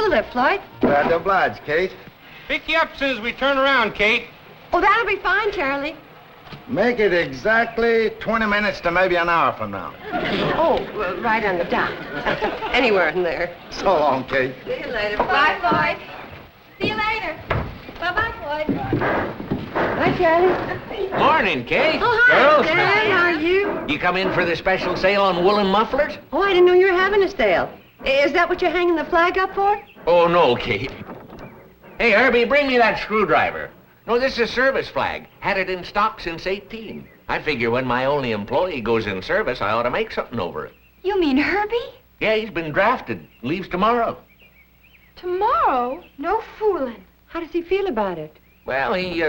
Hello there, Floyd. Glad to oblige, Kate. Pick you up as soon as we turn around, Kate. Oh, that'll be fine, Charley. Make it exactly 20 minutes to maybe an hour from now. Oh, right on the dot. Anywhere in there. So long, Kate. See you later. Bye, Floyd. See you later. Bye-bye, Floyd. Hi, Charley. Morning, Kate. Oh, hi, Girls. Dan. How are you? You come in for the special sale on woolen mufflers? Oh, I didn't know you were having a sale. Is that what you're hanging the flag up for? Oh, no, Kate. Hey, Herby, bring me that screwdriver. No, this is a service flag. Had it in stock since 18. I figure when my only employee goes in service, I ought to make something over it. You mean Herby? Yeah, he's been drafted. Leaves tomorrow. Tomorrow? No fooling. How does he feel about it? Well, he,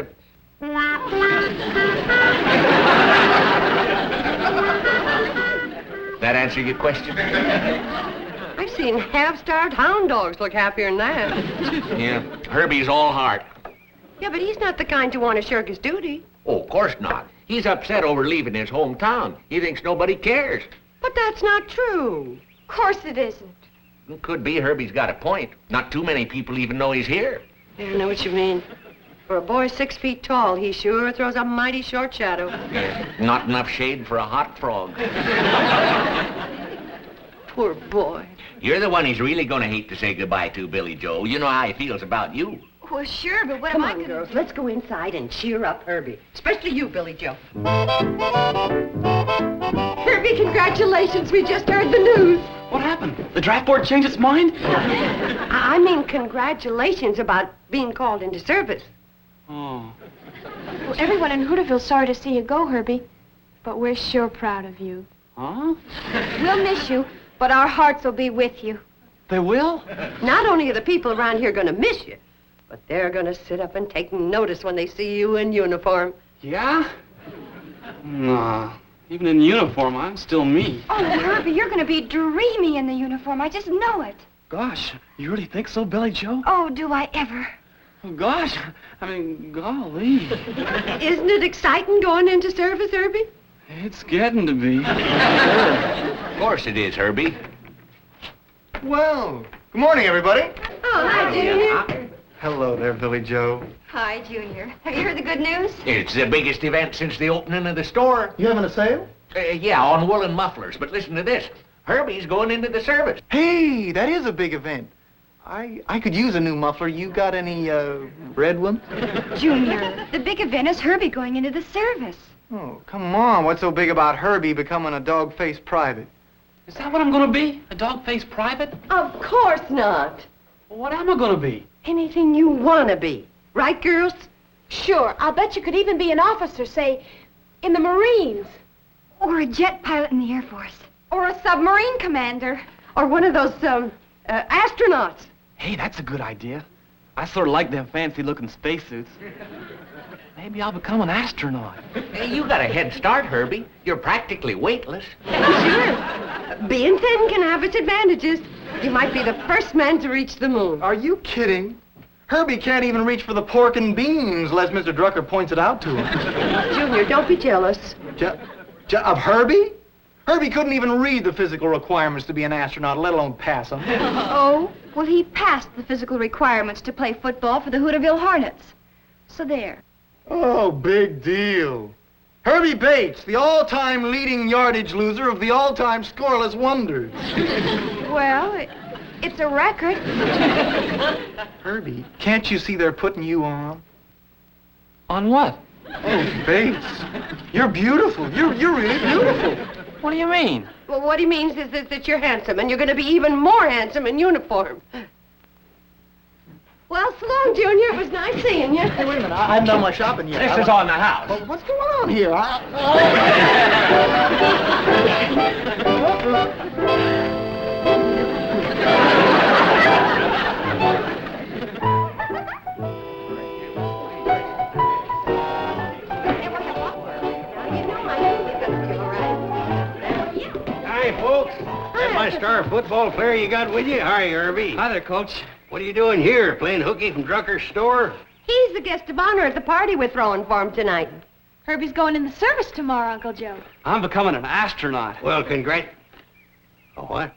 That answer your question? I've seen half-starved hound dogs look happier than that. Yeah, Herby's all heart. Yeah, but he's not the kind to want to shirk his duty. Oh, of course not. He's upset over leaving his hometown. He thinks nobody cares. But that's not true. Of course it isn't. It could be Herby's got a point. Not too many people even know he's here. Yeah, I know what you mean. For a boy 6 feet tall, he sure throws a mighty short shadow. Yeah, not enough shade for a hot frog. Poor boy. You're the one he's really going to hate to say goodbye to, Billie Jo. You know how he feels about you. Well, sure, but what Come am I on, gonna girls. do? Let's go inside and cheer up Herby. Especially you, Billie Jo. Herby, congratulations. We just heard the news. What happened? The draft board changed its mind? I mean congratulations about being called into service. Oh. Well, everyone in Hooterville's sorry to see you go, Herby. But we're sure proud of you. Huh? We'll miss you, but our hearts will be with you. They will? Not only are the people around here going to miss you, but they're going to sit up and take notice when they see you in uniform. Yeah? Nah. Even in uniform, I'm still me. Oh, Herby, you're going to be dreamy in the uniform. I just know it. Gosh, you really think so, Billie Jo? Oh, do I ever? Oh, gosh, I mean, golly. Isn't it exciting going into service, Herby? It's getting to be. Of course it is, Herby. Well, good morning, everybody. Oh, hi, Junior. Hello there, Billie Jo. Hi, Junior. Have you heard the good news? It's the biggest event since the opening of the store. You having a sale? Yeah, on woolen mufflers. But listen to this. Herby's going into the service. Hey, that is a big event. I could use a new muffler. You got any, red ones? Junior, the big event is Herby going into the service. Oh, come on. What's so big about Herby becoming a dog-faced private? Is that what I'm going to be? A dog-faced private? Of course not. Well, what am I going to be? Anything you want to be. Right, girls? Sure, I'll bet you could even be an officer, say, in the Marines. Or a jet pilot in the Air Force. Or a submarine commander. Or one of those, astronauts. Hey, that's a good idea. I sort of like them fancy-looking spacesuits. Maybe I'll become an astronaut. Hey, you got a head start, Herby. You're practically weightless. Sure. Being thin can have its advantages. You might be the first man to reach the moon. Are you kidding? Herby can't even reach for the pork and beans unless Mr. Drucker points it out to him. Junior, don't be jealous. Of Herby? Herby couldn't even read the physical requirements to be an astronaut, let alone pass them. Oh, well, he passed the physical requirements to play football for the Hooterville Hornets. So there. Oh, big deal. Herby Bates, the all-time leading yardage loser of the all-time scoreless wonders. Well, it's a record. Herby, can't you see they're putting you on? On what? Oh, Bates, you're beautiful. You're really beautiful. What do you mean? Well, what he means is that you're handsome, and you're going to be even more handsome in uniform. Well, so long, Junior. It was nice seeing you. Hey, wait a minute. I haven't done my shopping yet. This is on the house. Well, what's going on here? Hi, folks. That's my star football player you got with you? Hi, Herby. Hi there, Coach. What are you doing here? Playing hooky from Drucker's store? He's the guest of honor at the party we're throwing for him tonight. Herby's going in the service tomorrow, Uncle Joe. I'm becoming an astronaut. Well, Oh, what?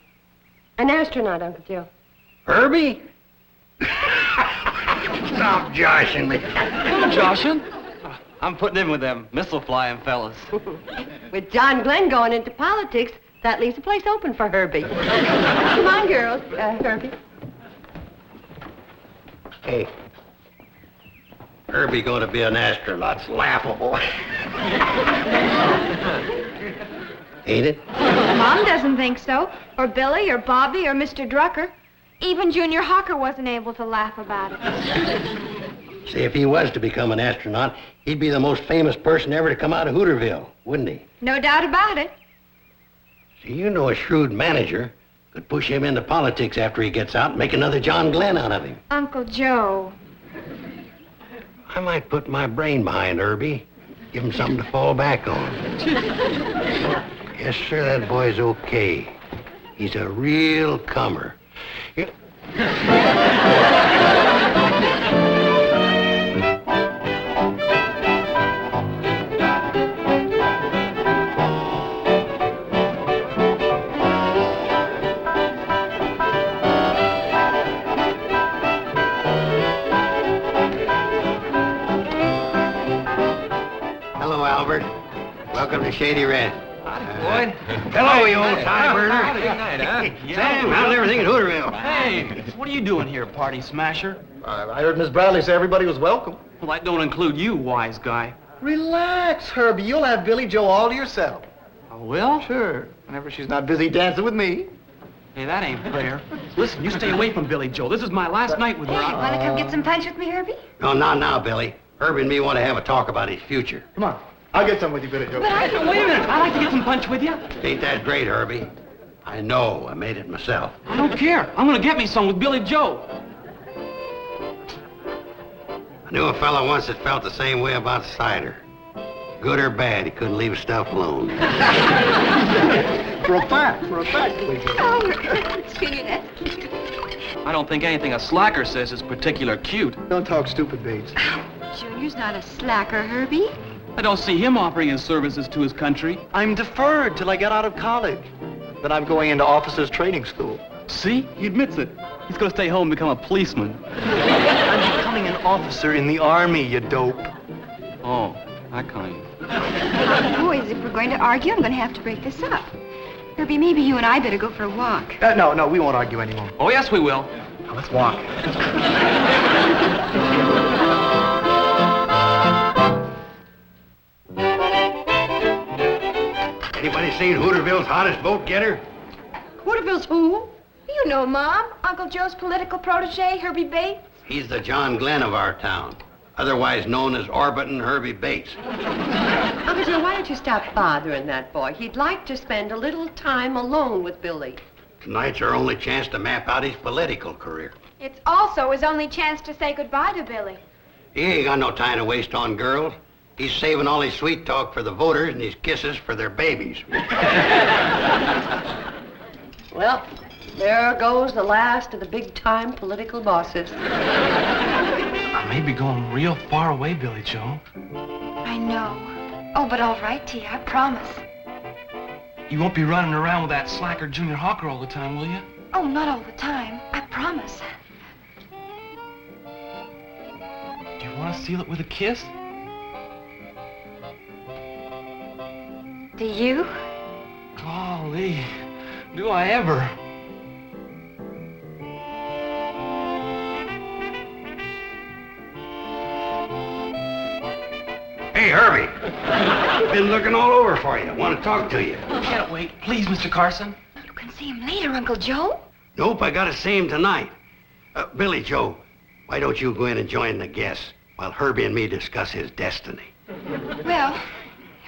An astronaut, Uncle Joe. Herby? Stop joshing me. I'm joshing. I'm putting in with them missile-flying fellas. With John Glenn going into politics, that leaves a place open for Herby. Come on, girls. Herby. Hey. Herby going to be an astronaut's laughable. Ain't it? Mom doesn't think so. Or Billie, or Bobbie, or Mr. Drucker. Even Junior Hawker wasn't able to laugh about it. See, if he was to become an astronaut, he'd be the most famous person ever to come out of Hooterville, wouldn't he? No doubt about it. See, you know a shrewd manager could push him into politics after he gets out and make another John Glenn out of him. Uncle Joe. I might put my brain behind Herby, give him something to fall back on. Yes, sir, that boy's okay. He's a real comer. Welcome to Shady Rest. Howdy, Floyd. Hello, you old time burner. Howdy, good night, huh? Sam, how's everything at Hooterville? Hey, what are you doing here, party smasher? I heard Miss Bradley say everybody was welcome. Well, that don't include you, wise guy. Relax, Herby. You'll have Billie Jo all to yourself. Oh, will? Sure. Whenever she's not busy dancing with me. Hey, that ain't fair. Listen, you stay away from Billie Jo. This is my last night with her. Hey, want to come get some punch with me, Herby? No, not now, Billie. Herby and me want to have a talk about his future. Come on. I'll get some with you, Billie Jo. But wait a minute. I'd like to get some punch with you. Ain't that great, Herby? I know. I made it myself. I don't care. I'm going to get me some with Billie Jo. I knew a fella once that felt the same way about cider. Good or bad, he couldn't leave his stuff alone. For a fact, Billie Jo. Oh, Jeannine. I don't think anything a slacker says is particular cute. Don't talk stupid, Bates. Junior's not a slacker, Herby. I don't see him offering his services to his country. I'm deferred till I get out of college. Then I'm going into officers' training school. See? He admits it. He's going to stay home and become a policeman. I'm becoming an officer in the Army, you dope. Oh, that kind. Boys, if we're going to argue, I'm going to have to break this up. Herby, maybe you and I better go for a walk. No, we won't argue anymore. Oh, yes, we will. Now, let's walk. Anybody seen Hooterville's hottest boat getter? Hooterville's who? You know, Mom. Uncle Joe's political protege, Herby Bates. He's the John Glenn of our town, otherwise known as Orbitin' Herby Bates. Uncle Joe, why don't you stop bothering that boy? He'd like to spend a little time alone with Billie. Tonight's our only chance to map out his political career. It's also his only chance to say goodbye to Billie. He ain't got no time to waste on girls. He's saving all his sweet talk for the voters and his kisses for their babies. Well, there goes the last of the big-time political bosses. I may be going real far away, Billie Jo. I know. Oh, but all right, T, I promise. You won't be running around with that slacker Junior Hawker all the time, will you? Oh, not all the time. I promise. Do you want to seal it with a kiss? Do you? Golly, do I ever? Hey, Herby. Been looking all over for you. Want to talk to you. Can't wait. Please, Mr. Carson. You can see him later, Uncle Joe. Nope, I gotta see him tonight. Billie Jo, why don't you go in and join the guests while Herby and me discuss his destiny? Well,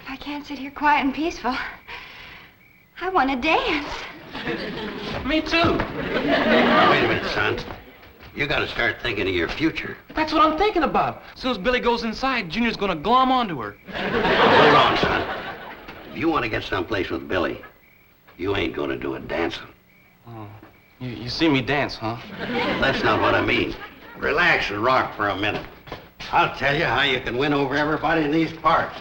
if I can't sit here quiet and peaceful, I want to dance. Me too. Wait a minute, son. You gotta start thinking of your future. That's what I'm thinking about. As soon as Billie goes inside, Junior's gonna glom onto her. Now, hold on, son. If you want to get someplace with Billie, you ain't gonna do it dancing. Oh, you see me dance, huh? That's not what I mean. Relax and rock for a minute. I'll tell you how you can win over everybody in these parts,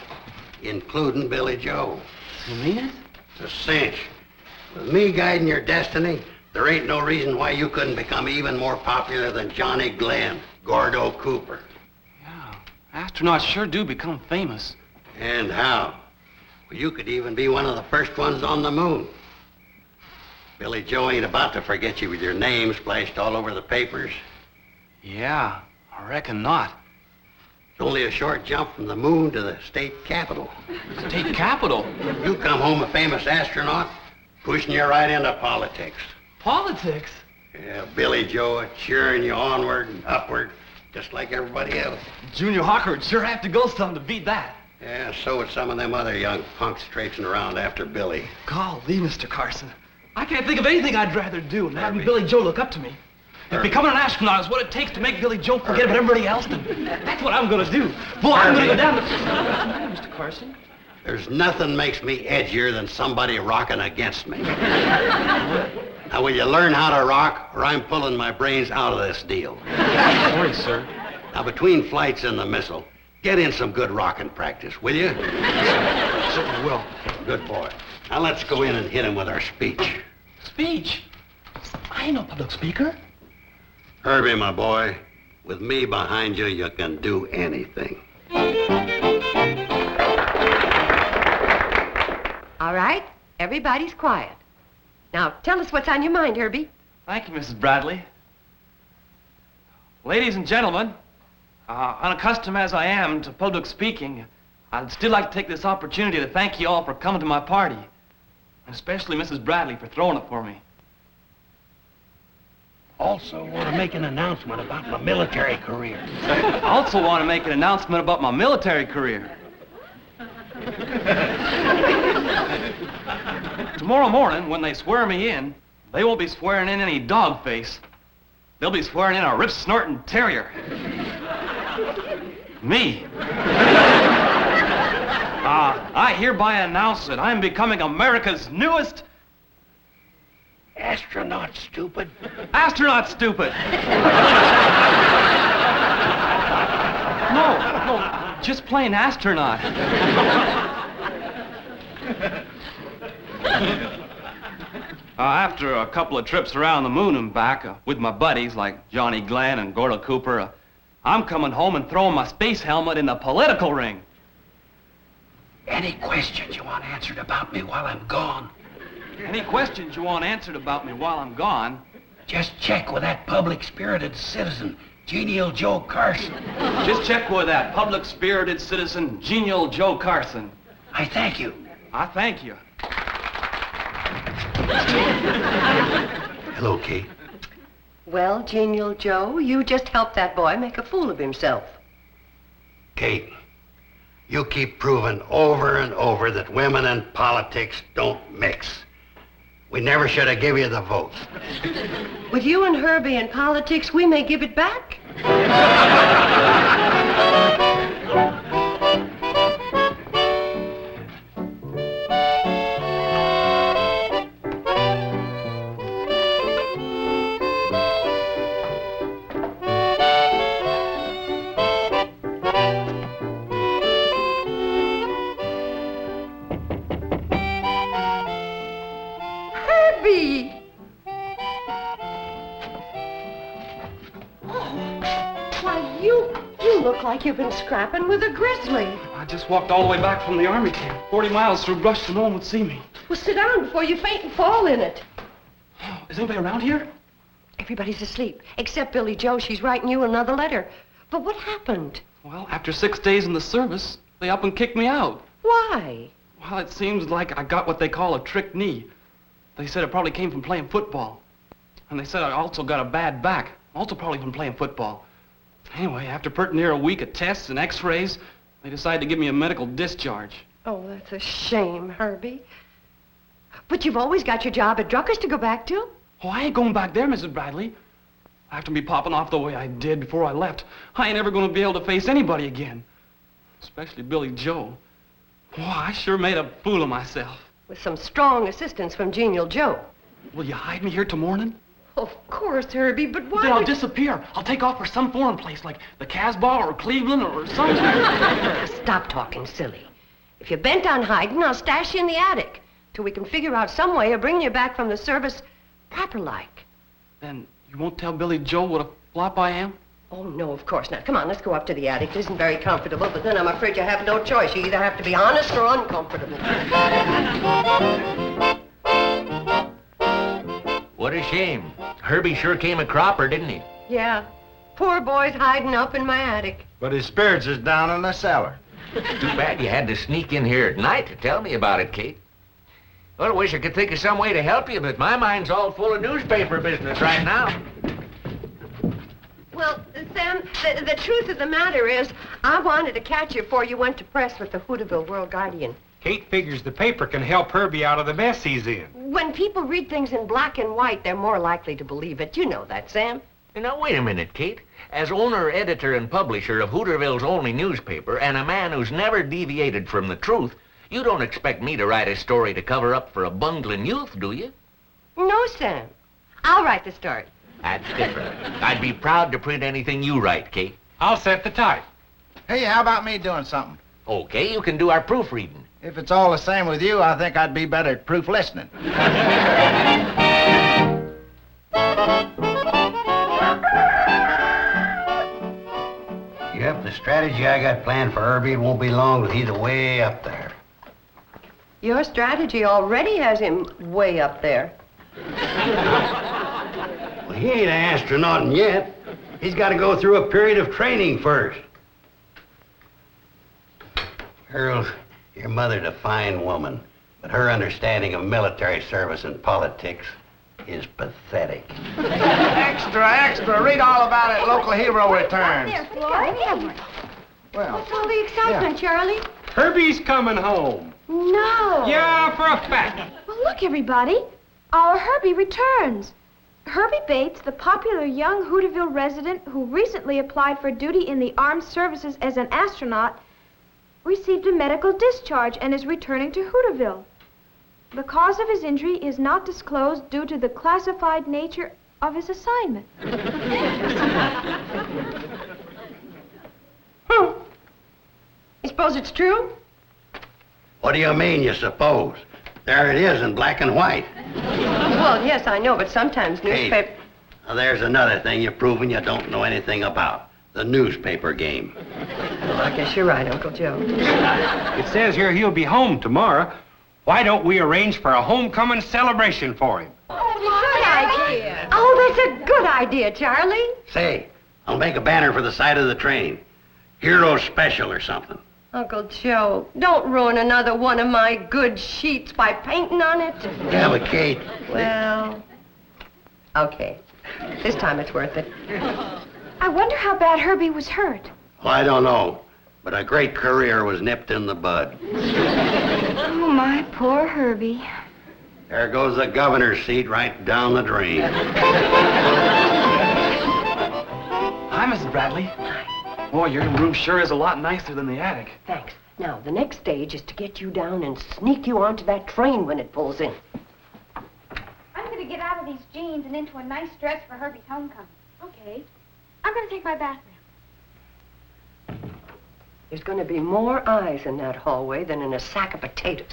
including Billie Jo. You mean it? It's a cinch. With me guiding your destiny, there ain't no reason why you couldn't become even more popular than Johnny Glenn. Gordo Cooper. Yeah, astronauts sure do become famous. And how? Well, you could even be one of the first ones on the moon. Billie Jo ain't about to forget you with your name splashed all over the papers. Yeah, I reckon not. It's only a short jump from the moon to the state capitol. State capitol? You come home a famous astronaut, pushing you right into politics. Politics? Yeah, Billie Jo cheering you onward and upward, just like everybody else. Junior Hawker would sure have to go some to beat that. Yeah, so would some of them other young punks traipsing around after Billie. Golly, Mr. Carson. I can't think of anything I'd rather do than having Billie Jo look up to me. If becoming an astronaut is what it takes to make Billie Jo forget about everybody else, then that's what I'm going to do. Boy, I'm going to go down to... Mr. Carson? There's nothing makes me edgier than somebody rocking against me. Now, will you learn how to rock, or I'm pulling my brains out of this deal? Sorry, sir. Now, between flights and the missile, get in some good rocking practice, will you? Certainly will. Good boy. Now, let's go in and hit him with our speech. Speech? I ain't no public speaker. Herby, my boy, with me behind you, you can do anything. All right, everybody's quiet. Now, tell us what's on your mind, Herby. Thank you, Mrs. Bradley. Ladies and gentlemen, unaccustomed as I am to public speaking, I'd still like to take this opportunity to thank you all for coming to my party, and especially Mrs. Bradley for throwing it for me. Also want to make an announcement about my military career. I also want to make an announcement about my military career. Tomorrow morning, when they swear me in, they won't be swearing in any dog face. They'll be swearing in a rip-snorting terrier. Me. I hereby announce that I'm becoming America's newest... Astronaut, stupid. Astronaut, stupid. No, just plain astronaut. After a couple of trips around the moon and back with my buddies like Johnny Glenn and Gordo Cooper, I'm coming home and throwing my space helmet in the political ring. Any questions you want answered about me while I'm gone? Any questions you want answered about me while I'm gone? Just check with that public-spirited citizen, Genial Joe Carson. Just check with that public-spirited citizen, Genial Joe Carson. I thank you. I thank you. Hello, Kate. Well, Genial Joe, you just helped that boy make a fool of himself. Kate, you keep proving over and over that women and politics don't mix. We never should have given you the vote. With you and Herby in politics, we may give it back. Like you've been scrapping with a grizzly. I just walked all the way back from the army camp, 40 miles through brush so no one would see me. Well, sit down before you faint and fall in it. Is anybody around here? Everybody's asleep, except Billie Jo. She's writing you another letter. But what happened? Well, after 6 days in the service, they up and kicked me out. Why? Well, it seems like I got what they call a trick knee. They said it probably came from playing football. And they said I also got a bad back, also probably from playing football. Anyway, after pretty near a week of tests and x-rays, they decided to give me a medical discharge. Oh, that's a shame, Herby. But you've always got your job at Drucker's to go back to. Oh, I ain't going back there, Mrs. Bradley. After me popping off the way I did before I left, I ain't ever going to be able to face anybody again. Especially Billie Jo. Oh, I sure made a fool of myself. With some strong assistance from Genial Joe. Will you hide me here till morning? Of course, Herby, but why? Then I'll disappear. I'll take off for some foreign place like the Casbah or Cleveland or something. Stop talking silly. If you're bent on hiding, I'll stash you in the attic till we can figure out some way of bringing you back from the service proper-like. Then you won't tell Billie Jo what a flop I am? Oh, no, of course not. Come on, let's go up to the attic. It isn't very comfortable, but then I'm afraid you have no choice. You either have to be honest or uncomfortable. What a shame. Herby sure came a cropper, didn't he? Yeah. Poor boy's hiding up in my attic. But his spirits is down in the cellar. Too bad you had to sneak in here at night to tell me about it, Kate. Well, I wish I could think of some way to help you, but my mind's all full of newspaper business right now. Well, Sam, the truth of the matter is, I wanted to catch you before you went to press with the Hooterville World Guardian. Kate figures the paper can help Herby out of the mess he's in. When people read things in black and white, they're more likely to believe it. You know that, Sam. Now, wait a minute, Kate. As owner, editor, and publisher of Hooterville's only newspaper, and a man who's never deviated from the truth, you don't expect me to write a story to cover up for a bungling youth, do you? No, Sam. I'll write the story. That's different. I'd be proud to print anything you write, Kate. I'll set the type. Hey, how about me doing something? Okay, you can do our proofreading. If it's all the same with you, I think I'd be better at proof listening. Yep, the strategy I got planned for Herby won't be long till he's way up there. Your strategy already has him way up there. Well, he ain't an astronaut yet. He's got to go through a period of training first. Girls, your mother's a fine woman, but her understanding of military service and politics is pathetic. Extra, read all about it. Local hero returns. There, Floyd. Well, What's all the excitement, Charley? Herby's coming home. No. Yeah, for a fact. Well, look, everybody. Our Herby returns. Herby Bates, the popular young Hooterville resident who recently applied for duty in the armed services as an astronaut, received a medical discharge and is returning to Hooterville. The cause of his injury is not disclosed due to the classified nature of his assignment. You suppose it's true? What do you mean, you suppose? There it is in black and white. Well, yes, I know, but sometimes newspaper... Hey, now there's another thing you're proving you don't know anything about. The newspaper game. Well, I guess you're right, Uncle Joe. It says here he'll be home tomorrow. Why don't we arrange for a homecoming celebration for him? Good idea. Oh, that's a good idea, Charlie. Say, I'll make a banner for the side of the train. Hero special or something. Uncle Joe, don't ruin another one of my good sheets by painting on it. Yeah, but Kate... Well, okay. This time it's worth it. I wonder how bad Herby was hurt. Well, I don't know, but a great career was nipped in the bud. Oh, my poor Herby. There goes the governor's seat right down the drain. Hi, Mrs. Bradley. Boy, your room sure is a lot nicer than the attic. Thanks. Now, the next stage is to get you down and sneak you onto that train when it pulls in. I'm going to get out of these jeans and into a nice dress for Herby's homecoming. Okay. I'm going to take my bath now. There's going to be more eyes in that hallway than in a sack of potatoes.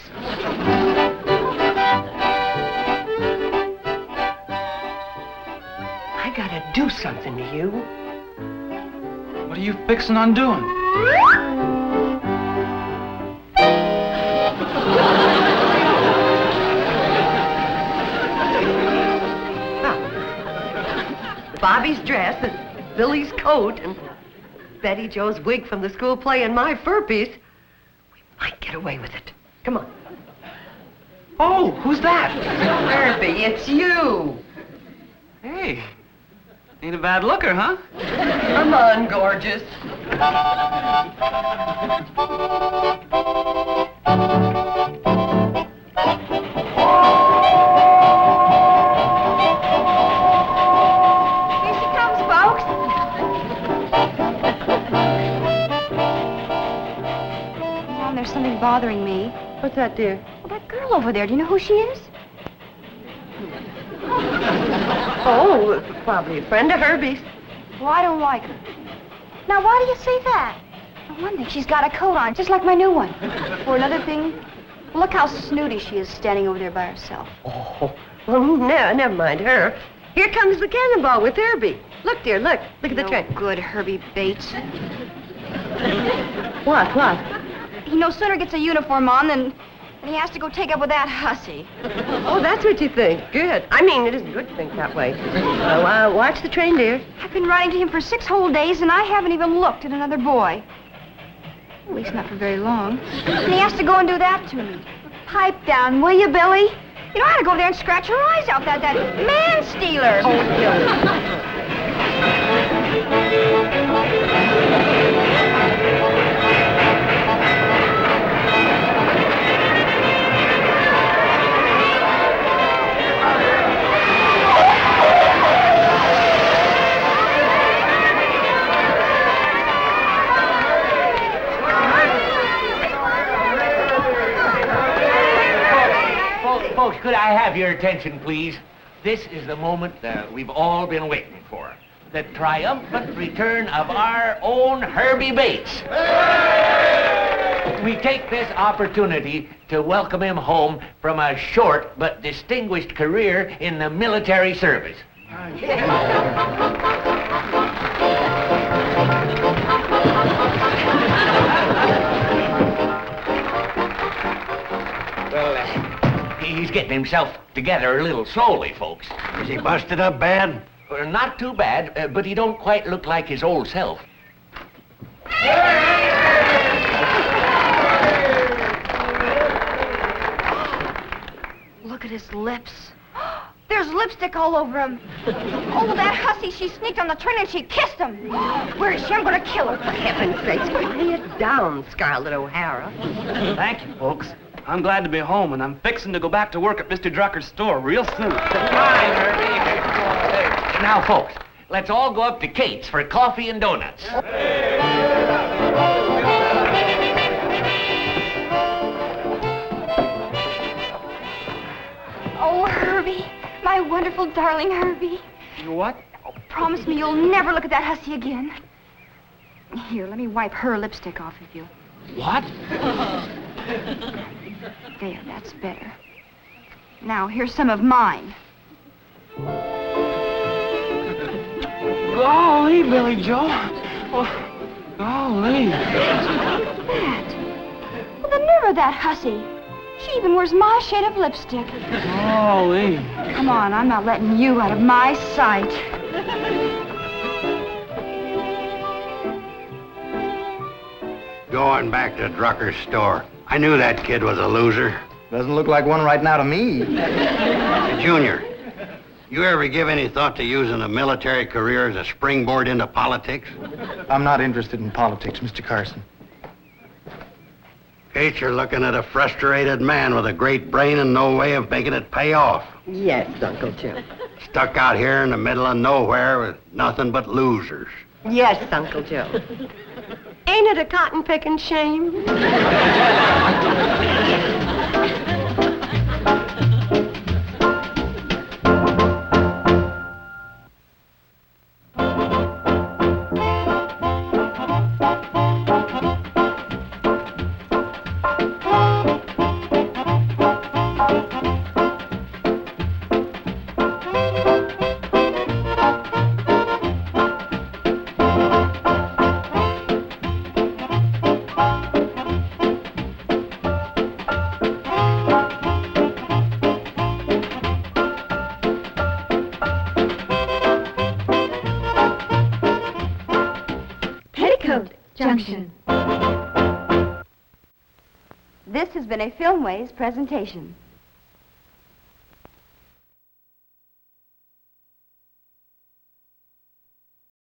I gotta do something to you. What are you fixing on doing? Bobbie's dress and Billie's coat and Betty Jo's wig from the school play and my fur piece. We might get away with it. Come on. Oh, who's that? Herby, it's you. Hey, ain't a bad looker, huh? Come on, gorgeous. Here she comes, folks. Mom, there's something bothering me. What's that, dear? Well, that girl over there, do you know who she is? Oh, probably a friend of Herby's. Well, I don't like her. Now, why do you say that? For one thing, she's got a coat on, just like my new one. For another thing, look how snooty she is standing over there by herself. Oh, well, never mind her. Here comes the cannonball with Herby. Look, dear, look. Look at the train. Good, Herbie Bates. What? He no sooner gets a uniform on than he has to go take up with that hussy. Oh, that's what you think. Good. I mean, it isn't good to think that way. Watch the train, dear. I've been writing to him for 6 whole days, and I haven't even looked at another boy. At least not for very long. And he has to go and do that to me. Pipe down, will you, Billie? You know, I ought to go there and scratch her eyes out, that man-stealer. Oh, Billie. Folks, could I have your attention, please? This is the moment we've all been waiting for. The triumphant return of our own Herbie Bates. We take this opportunity to welcome him home from a short but distinguished career in the military service. He's getting himself together a little slowly, folks. Is he busted up bad? Not too bad, but he don't quite look like his old self. Look at his lips. There's lipstick all over him. Oh, that hussy, she sneaked on the train and she kissed him. Where is she? I'm going to kill her. For heaven's sakes, quiet down, Scarlett O'Hara. Thank you, folks. I'm glad to be home, and I'm fixing to go back to work at Mr. Drucker's store real soon. Fine, Herbie. Now, folks, let's all go up to Kate's for coffee and donuts. Oh, Herbie, my wonderful darling Herbie. You what? Oh, promise me you'll never look at that hussy again. Here, let me wipe her lipstick off of you. What? There, that's better. Now, here's some of mine. Golly, Billie Jo. Oh, golly. That. Well, the nerve of that hussy. She even wears my shade of lipstick. Golly. Come on, I'm not letting you out of my sight. Going back to Drucker's store. I knew that kid was a loser. Doesn't look like one right now to me. Hey, Junior, you ever give any thought to using a military career as a springboard into politics? I'm not interested in politics, Mr. Carson. Kate, you're looking at a frustrated man with a great brain and no way of making it pay off. Yes, Uncle Joe. Stuck out here in the middle of nowhere with nothing but losers. Yes, Uncle Joe. Ain't it a cotton-picking shame? Petticoat Junction. This has been a Filmways presentation.